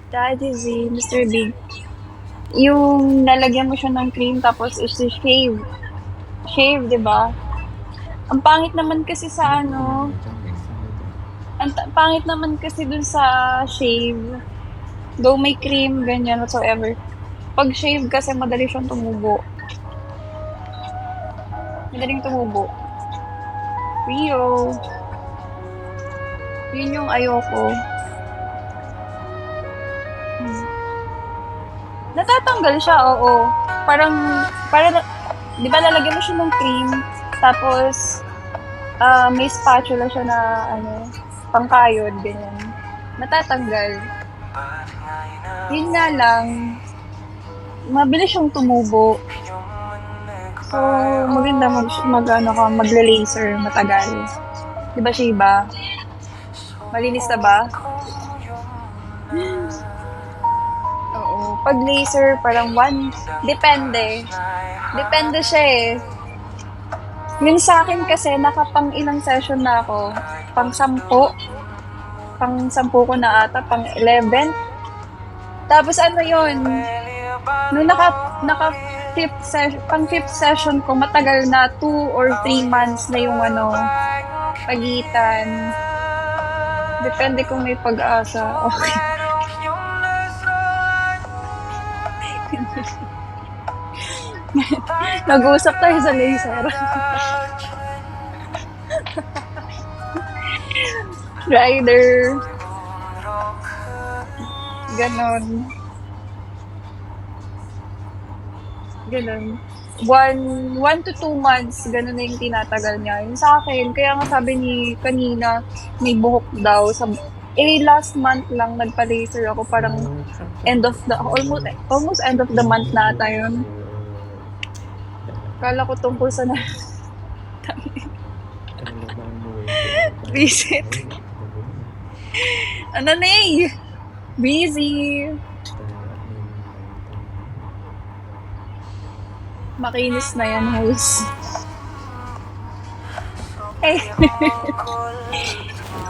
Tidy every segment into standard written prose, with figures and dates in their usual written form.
Daddy Z, Mr. Big. Yung lalagyan mo siya ng cream tapos isi-shave. Shave, di ba? Ang pangit naman kasi sa ano, pangit naman kasi dun sa shave. Though may cream, ganyan, whatsoever. Pag shave kasi, madali siyang tumubo. Madaling tumubo. Rio. Yun yung ayoko. Hmm. Natatanggal siya, oo. Parang, di ba lalagyan mo siya ng cream, tapos, may spatula siya na, ano, pangkayod, ganyan. Natatanggal. Yun nga lang, mabilis siyang tumubo. So, maganda ano ka, magle-laser matagal. Di ba, Shiba? Malinis na ba? Oo. Pag laser, parang depende. Depende siya eh. Yung sa akin kasi, nakapang ilang session na ako. Pang 10. Pang 10 ko na ata, pang 11. Tapos ano yun, nung naka fifth session ko, matagal na, 2 or 3 months na yung ano, pagitan. Depende kung may pag-asa. Okay. Nag-uusap tayo sa laser. Rider. Ganon. Ganon. 1 to 2 months, ganon na yung tinatagal niya. Yung sa akin, kaya nga sabi ni kanina, may buhok daw. Last month lang nagpa-laser ako, parang almost end of the month na ata yun. Kala ko tungkol sa visit. Ano na eh? Busy. Makinis na yan, host. Eh,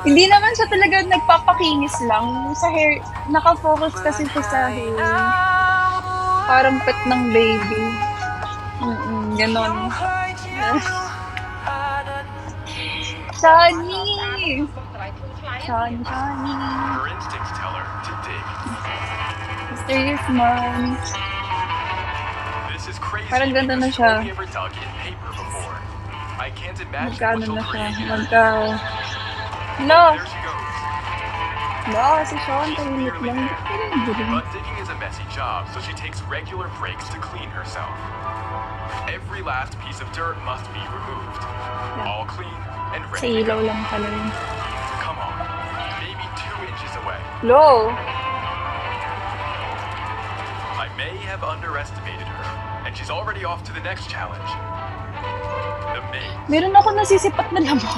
hindi naman siya talaga nagpapakinis lang. Sa hair, nakafocus kasi siya sa hair. Parang pet ng baby. Ganon. Shani! Shani. Her instincts tell her to dig. Mysterious man. This is crazy. Parang ganda na because siya. you've only ever dug in paper before. I can't imagine Magkano what she'll na siya? create. No! There she goes. No, si Sean, tahimik lang. But digging is a messy job, so she takes regular breaks to clean herself. Every last piece of dirt must be removed. All clean and Sa ready to ilaw go. lang pala yun. Come on, maybe 2 inches away. Low! I may have underestimated her, and she's already off to the next challenge. The maze. Meron ako nasisipat na lamok.